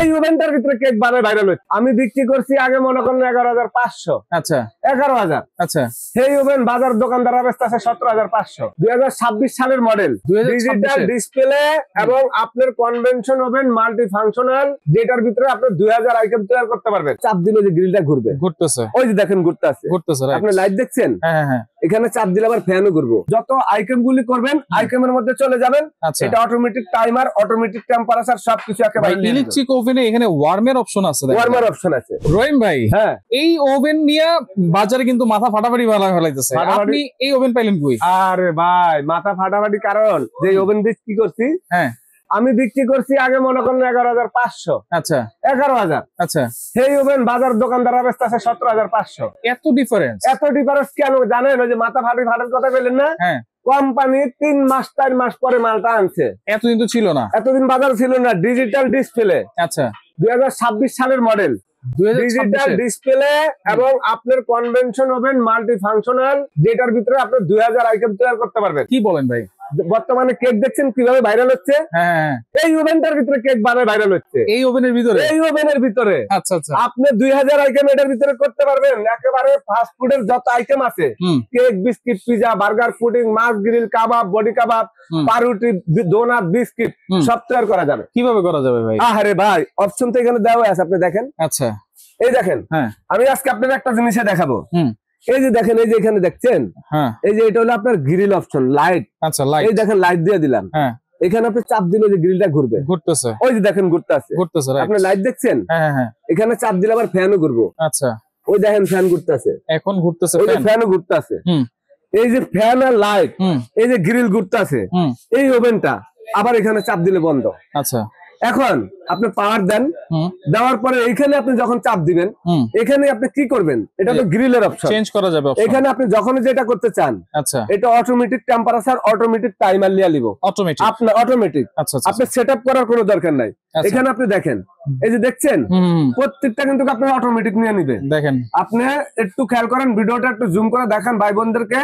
এই ওভেনটার ভিতরে কেক বানায় ভাইরাল হচ্ছে। আমি বিক্রি করছি আগে মনে করেন 11,500। আচ্ছা 11,000। আচ্ছা সেই ওভেন বাজার দোকানদার অবস্থা আছে 17,500। 2026 সালের মডেল, ডিজিটাল ডিসপ্লে এবং আপনার কনভেনশন ওভেন মাল্টি ফাংশনাল, যেটার ভিতরে আপনি 2000 আইটেম তৈরি করতে পারবেন। চাপ দিলে যে গ্রিলটা ঘুরবে, ঘুরতেছে, ওই যে দেখেন ঘুরতেছে। আপনি লাইট দেখছেন? হ্যাঁ। এখানে চাপ দিলে আবার ফ্যানও ঘুরবো। যত আইটেম গুলি করবেন আইটেমের মধ্যে চলে যাবেন। এটা অটোমেটিক টাইমার, অটোমেটিক টেম্পারেচার সবকিছু একেবারে। ইলেকট্রিক ওভেনে এখানে ওয়ার্মের অপশন আছে, ওয়ার্মার অপশন আছে। রহিম ভাই, হ্যাঁ, এই ওভেন নিয়ে বাজারে কিন্তু মাথা ফাটাফাটি ফেলাইতেছে। আপনি এই ওভেন পাইলেন কই? আরে ভাই, মাথা ফাটাফাটি কারণ যে ওভেন বিক্রি করছি, হ্যাঁ আমি বিক্রি করছি আগে মনে করেন 11,500। আচ্ছা 11,000। আচ্ছা, সেই ওভেন বাজার দোকানদার অবস্থা আছে 17,500। এত ডিফারেন্স কেন জানেন? ওই যে মাথা ফাটার কথা বললেন না, হ্যাঁ, কোম্পানি 3 মাস 4 মাস পরে মালটা আনছে। এতদিন তো ছিল না, এতদিন বাজার ছিল না। ডিজিটাল ডিসপ্লে, আচ্ছা 2026 সালের মডেল, ডিজিটাল ডিসপ্লে এবং আপনার কনভেনশন ওভেন মাল্টি ফাংশনাল, যেটার ভিতরে আপনি 2000 আইটেম তৈরি করতে পারবেন। কি বলেন ভাই? বর্তমানে কেক দেখছেন কিভাবে ভাইরাল হচ্ছে? হ্যাঁ, এই ওভেনটার ভিতরে কেক বানায় ভাইরাল হচ্ছে। এই ওভেনের ভিতরে আচ্ছা আপনি 2000 আইটেম এটার ভিতরে করতে পারবেন। একেবারে ফাস্ট ফুডের যত আইটেম আছে, cake, biscuit, pizza, burger, pudding, মাছ গ্রিল, কাবাব, বডি কাবাব, পাউরুটি, ডোনাট, বিস্কিট সব তৈরি করা যাবে। কিভাবে করা যাবে ভাই? আরে ভাই, অপশন তো এখানে দেওয়া আছে, আপনি দেখেন। আচ্ছা, এই দেখেন, আমি আজকে আপনাদের একটা জিনিসে দেখাবো। এই যে দেখেন, এই যে এখানে দেখছেন, এই যে এটা হলো আপনার গ্রিল অপশন, লাইট। আচ্ছা, লাইট, এই দেখেন লাইট দিয়ে দিলাম। এখানে আপনি চাপ দিলে যে গ্রিলটা ঘুরবে, ঘুরতেছে, ওই যে দেখেন ঘুরতেছে। আপনি লাইট দেখছেন? হ্যাঁ। এখানে চাপ দিলে আবার ফ্যানও ঘুরবো। আচ্ছা, ওই দেখেন ফ্যান ঘুরতেছে, এখন ঘুরতেছে, ওই যে ফ্যানও ঘুরতেছে। এই যে ফ্যান আর লাইট, এই যে গ্রিল ঘুরতেছে, এই ওভেনটা আবার এখানে চাপ দিলে বন্ধ। আচ্ছা, এখন আপনি পাওয়ার দেন, দেওয়ার পরে এইখানে আপনি যখন চাপ দিবেন, এখানে আপনি কি করবেন? এটা তো গ্রিলের অপশন, চেঞ্জ করা যাবে। এখানে আপনি যখন যেটা করতে চান, আচ্ছা, এটা অটোমেটিক টেম্পারেচার, অটোমেটিক টাইমার নিয়ে নিব, আপনার অটোমেটিক। আপনি সেটআপ করার কোনো দরকার নাই। এখানে আপনি দেখেন, এই যে দেখছেন, প্রত্যেকটা কিন্তু আপনি অটোমেটিক নিয়ে নিবে। দেখেন, আপনি একটু খেয়াল করেন, ভিডিওটা একটু জুম করে দেখান ভাই বোনদেরকে।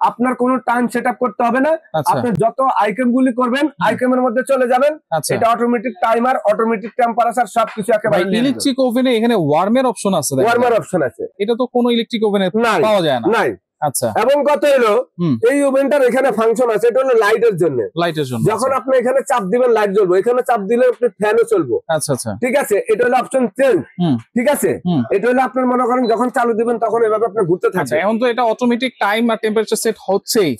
আপনার কোনো টাইম সেটআপ করতে হবে না। আপনি যত আইটেম গুলি করবেন, আইটেমের মধ্যে চলে যাবেন। এটা অটোমেটিক টাইমার, অটোমেটিক টেম্পারেচার সবকিছু একেবারে। ইলেকট্রিক ওভেনে এখানে ওয়ার্মের অপশন আছে, ওয়ার্মার অপশন আছে। এটা তো কোনো ইলেকট্রিক ওভেনে পাওয়া যায় না। নাই। আচ্ছা, এবং কত হলো, এই ওভেনটার এখানে ফাংশন আছে, এটা হলো লাইটের জন্য। যখন আপনি এখানে চাপ দিবেন লাইট জ্বলবে, এখানে চাপ দিলে আপনি ফ্যানও চলবে। আচ্ছা, ঠিক আছে। এটা হলো অপশন চেঞ্জ, ঠিক আছে। এটা হলো আপনার মনে করেন যখন চালু দিবেন তখন এভাবে আপনি ঘুরতে থাকবে। এখন তো এটা অটোমেটিক টাইম আর টেম্পারেচার সেট হচ্ছেই।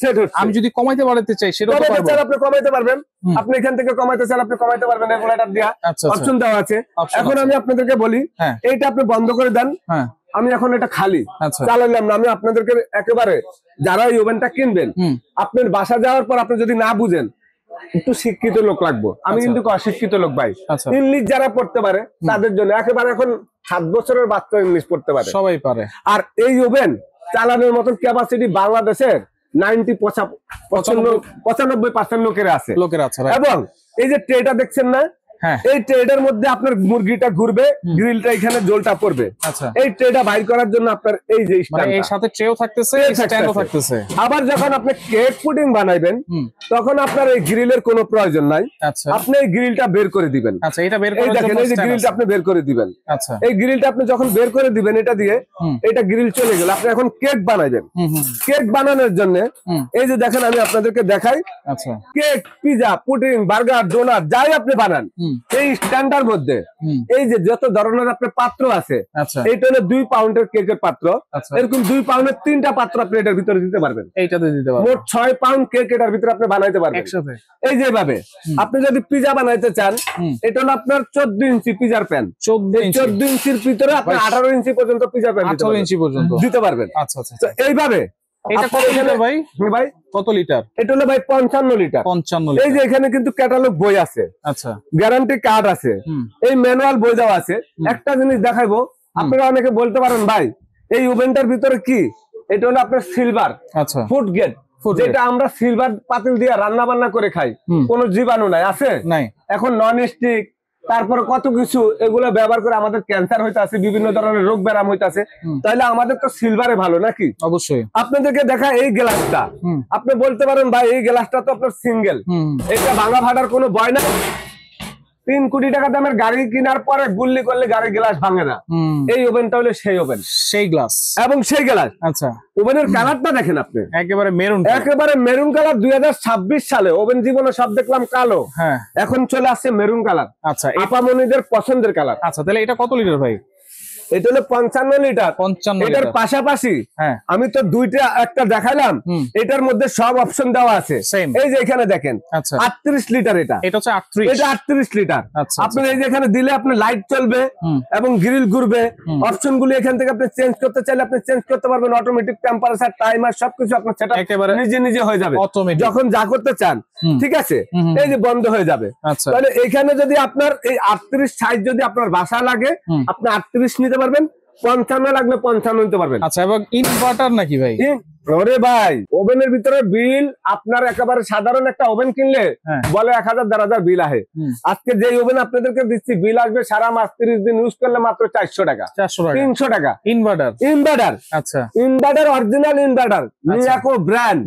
আমি যদি কমাইতে বাড়াতে চাই, সেটা তো পারবো। আপনি কমাইতে পারবেন, আপনি এখান থেকে কমাইতে চান, আপনি কমাইতে পারবেন। রেগুলেটর দিয়া অপশন দেওয়া আছে। এখন আমি আপনাদেরকে বলি, এইটা আপনি বন্ধ করে দেন। আমি এখন এটা খালি চালালাম না। আমি আপনাদেরকে একেবারে, যারা এই ওভেনটা কিনবেন, আপনার বাসা যাওয়ার পর আপনি যদি না বুঝেন, একটু শিক্ষিত লোক লাগবে। আমি কিন্তু অশিক্ষিত লোক ভাই। ইংলিশ যারা পড়তে পারে তাদের জন্য একেবারে, এখন 7 বছরের বাচ্চা ইংলিশ পড়তে পারে, সবাই পারে। আর এই ওভেন চালানোর মতন ক্যাপাসিটি বাংলাদেশের 95% লোকের আছে। এবং এই যে ট্রেটা দেখছেন না, এই ট্রেডের মধ্যে আপনার মুরগিটা ঘুরবে, গ্রিলটা এখানে জলটা পড়বে। এই ট্রেটা বাইর করার জন্য আপনার এই যে এর সাথে ট্রেও থাকতেছে, স্ট্যান্ডও থাকতেছে। আবার যখন আপনি কেক পুডিং বানাইবেন, তখন আপনার এই গ্রিলের কোনো প্রয়োজন নাই। আপনি এই গ্রিলটা বের করে দিবেন। এটা বের করার জন্য এই যে গ্রিলটা আপনি বের করে দিবেন। এই গ্রিলটা আপনি যখন বের করে দিবেন, এটা দিয়ে এটা গ্রিল চলে গেল। আপনি এখন কেক বানাইবেন। কেক বানানোর জন্য এই যে দেখেন, আমি আপনাদেরকে দেখাই। Cake, pizza, pudding, burger, donut যাই আপনি বানান, এই স্ট্যান্ডার মধ্যে এই যে যত ধরনের আপনার পাত্র আছে, এইটা হলো 2 পাউন্ডের কেকের পাত্র। এরকম 2 পাউন্ডের 3টা পাত্র আপনি এটার ভিতরে দিতে পারবেন। মোট 6 পাউন্ড কেক এটার ভিতরে আপনি বানাইতে পারবেন একসাথে। এই যেভাবে আপনি যদি পিজা বানাইতে চান, এটা হলো আপনার 14 ইঞ্চি পিজার প্যান। 14 ইঞ্চির ভিতরে আপনি 18 ইঞ্চি পর্যন্ত পিজা প্যান দিতে পারবেন। তো এইভাবে এটা কত লিটার ভাই? ভাই কত লিটার? এটা হলো ভাই 55 লিটার। 55 লিটার। এই যে এখানে কিন্তু ক্যাটালগ বই আছে, আচ্ছা, গ্যারান্টি কার্ড আছে, এই ম্যানুয়াল বই দেওয়া আছে। একটা জিনিস দেখাবো, আপনারা অনেকে বলতে পারেন ভাই এই ওভেনটার ভিতরে কি? এটা হলো আপনার সিলভার, আচ্ছা, ফুড গেট, যেটা আমরা সিলভার পাতিল দিয়ে রান্না বান্না করে খাই, কোনো জীবাণু নাই, আছে নাই। এখন নন স্টিক, তারপরে কত কিছু এগুলো ব্যবহার করে আমাদের ক্যান্সার হইতে আছে, বিভিন্ন ধরনের রোগ ব্যারাম হইতে আছে। তাহলে আমাদের তো সিলভারে ভালো নাকি? অবশ্যই। আপনাদেরকে দেখা এই গ্লাসটা, আপনি বলতে পারেন ভাই এই গ্লাসটা তো আপনার সিঙ্গেল, এটা ভাঙা ফাটার কোনো ভয় নাই। 3 কোটি টাকা দামের গাড়ি কেনার পরে গুল্লি করলে গাড়ির গ্লাস ভাঙে না, এই ওভেনটা হলো সেই ওভেন, সেই গ্লাস এবং সেই গ্লাস। আচ্ছা, ওভেনের কালারটা দেখেন আপনি, একেবারে মেরুন, একেবারে মেরুন কালার। 2026 সালে ওভেন জীবনে সব দেখলাম কালো, হ্যাঁ, এখন চলে আসছে মেরুন কালার। আচ্ছা, আপামনিদের পছন্দের কালার। আচ্ছা, তাহলে এটা কত লিটার ভাই? এটা হলো 55 লিটার। 55 এটার লিটার। পাশাপাশি হ্যাঁ, আমি তো একটা দেখালাম, এটার মধ্যে সব অপশন দেওয়া আছে। এই যে এখানে দেখেন, আচ্ছা, 38 লিটার। এটা হচ্ছে 38, এটা 38 লিটার। আচ্ছা, আপনার এই যে এখানে দিলে আপনার লাইট চলবে এবং গ্রিল ঘুরবে। অপশন গুলি এখান থেকে আপনি চেঞ্জ করতে চাইলে আপনি চেঞ্জ করতে পারবেন। অটোমেটিক টেম্পারেচার, টাইমার সবকিছু আপনার সেটা একেবারে নিজে নিজে হয়ে যাবে যখন যা করতে চান। ঠিক আছে, এই যে বন্ধ হয়ে যাবে। আচ্ছা, তাহলে এখানে যদি আপনার এই 38 সাইজ যদি আপনার বাসা লাগে, আপনি 38 নিতে পারবেন। 55 লাগলে 55 নিতে পারবেন। আচ্ছা, এবং ইনভার্টার নাকি ভাই? ওরে ভাই, ওভেনের ভিতরে বিল আপনার একেবারে সাধারণ একটা ওভেন কিনলে বলে 1000 1500 বিল আসে। আজকে যে ওভেন আপনাদেরকে দিচ্ছি, বিল আসবে সারা মাস 30 দিন ইউজ করলে মাত্র 400 টাকা, 300 টাকা। ইনভার্টার, আচ্ছা, inverter, original inverter, Miyako brand.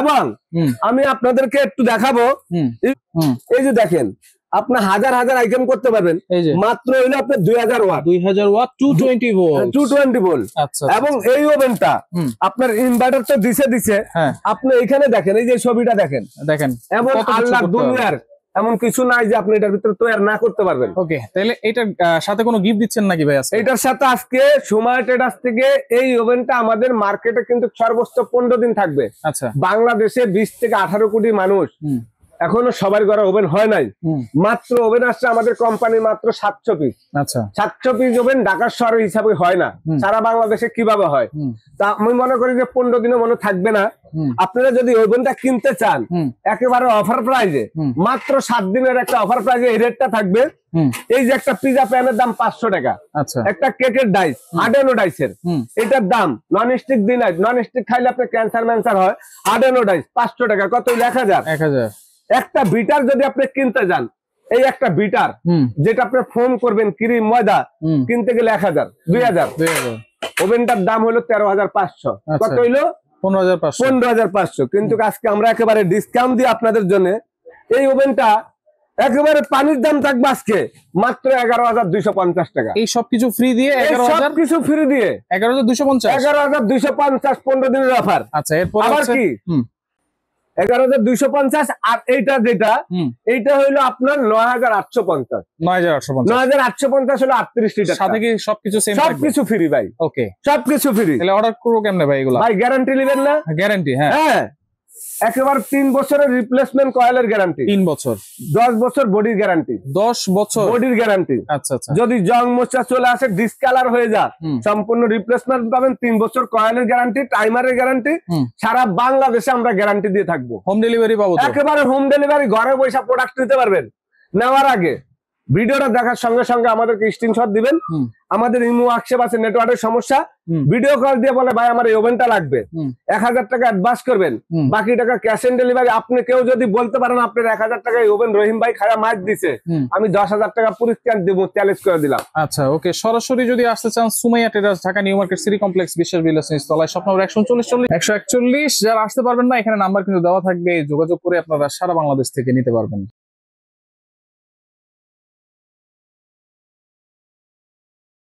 এবং আমি আপনাদেরকে একটু দেখাবো। এই যে দেখেন, আপনি হাজার হাজার আইটেম করতে পারবেন, মাত্র হইলো আপনার 2000 ওয়াট, 220 ভোল্ট। এবং এই ওভেনটা আপনার ইনভার্টার তো দিছে। আপনি এখানে দেখেন, এই যে ছবিটা দেখেন, এমন আল্লাহ দুনিয়ার এমন কিছু নাই যে আপনি এটার ভিতরে তৈরি না করতে পারবেন। ওকে, তাহলে এটার সাথে কোনো গিফট দিচ্ছেন নাকি ভাই? এটার সাথে আজকে সময় ট্রেডার্স থেকে এই ওভেনটা আমাদের মার্কেটে কিন্তু সর্বোচ্চ 15 দিন থাকবে। আচ্ছা, বাংলাদেশে 20 থেকে 18 কোটি মানুষ, এখনো সবার ঘরে ওভেন হয় নাই। মাত্র ওভেন আসছে আমাদের কোম্পানি মাত্র 700 পিস। আচ্ছা, 700 পিস ওভেন ঢাকার শহরের হিসাবে হয় না, সারা বাংলাদেশে কিভাবে হয়। তা আমি মনে করি যে 15 দিনও মনে থাকবে না। আপনারা যদি ওভেনটা কিনতে চান একেবারে অফার প্রাইজে, মাত্র 7 দিনের একটা অফার প্রাইজে এই রেটটা থাকবে। এই যে একটা পিজা প্যানের দাম 500 টাকা, একটা কেকের ডাইস, আডেনো ডাইসের, এটার দাম নন স্টিক দিন, নন স্টিক খাইলে আপনার ক্যান্সার ম্যান্সার হয়। আডেনো ডাইস 500 টাকা, কত? 1000। একটা বিটার যদি আপনি কিনতে যান, এই একটা বিটার যেটা আপনি ফোম করবেন, ক্রিম ময়দা, কিনতে গেলে 1000 2000। ওভেনটার দাম হলো 13500। কত হইলো? 15500। কিন্তু আজকে আমরা একেবারে ডিসকাউন্ট দিয়ে আপনাদের জন্য এই ওভেনটা একেবারে পানির দাম থাকবে আজকে মাত্র 11250 টাকা। এই সবকিছু ফ্রি দিয়ে, সবকিছু ফ্রি দিয়ে 11250, 11250 15 দিনের অফার। আচ্ছা, এরপর আবার কি 11250। আর এইটা যেটা, এইটা হইলো আপনার 9850। 9850 হলো 38 লিটার। সাথে কি সবকিছু সেম? সবকিছু ফ্রি ভাই। ওকে, সবকিছু ফ্রি। তাহলে অর্ডার করব কেমনে ভাই এগুলা? ভাই গ্যারান্টি নেবেন না? গ্যারান্টি, হ্যাঁ, একেবারে 3 বছরের রিপ্লেসমেন্ট কয়েলের গ্যারান্টি, 3 বছর, 10 বছর বডির গ্যারান্টি, 10 বছর বডির গ্যারান্টি। আচ্ছা, যদি জং মোচা চলে আসে, ডিসকালার হয়ে যায়, সম্পূর্ণ রিপ্লেসমেন্ট পাবেন। 3 বছর কয়েলের গ্যারান্টি, টাইমারের গ্যারান্টি। সারা বাংলাদেশে আমরা গ্যারান্টি দিয়ে থাকবো। হোম ডেলিভারি পাবো, একেবারে হোম ডেলিভারি, ঘরে বসে প্রোডাক্ট নিতে পারবেন। নেওয়ার আগে ভিডিওটা দেখার সঙ্গে সঙ্গে আমাদেরকে স্ক্রিনশট দিবেন। আমাদের ইমো আক্ষেপ আছে, নেটওয়ার্কের সমস্যা, ভিডিও কল দিয়ে বলে ভাই আমার এই ওভেনটা লাগবে, 1000 টাকা অ্যাডভান্স করবেন, বাকি টাকা ক্যাশ অন ডেলিভারি। আপনি কেউ যদি বলতে পারেন আপনার 1000 টাকা এই ওভেন রহিম ভাই খায়া মাছ দিছে, আমি 10,000 টাকা পুরস্কার দিব, চ্যালেঞ্জ করে দিলাম। আচ্ছা, ওকে, সরাসরি যদি আসতে চান Sumaiya traders, Dhaka new market city complex, বিশ্বাস বিলাস তলায়, শপ নম্বর 141। যারা আসতে পারবেন না, এখানে নাম্বার কিন্তু দেওয়া থাকবে, যোগাযোগ করে আপনারা সারা বাংলাদেশ থেকে নিতে পারবেন।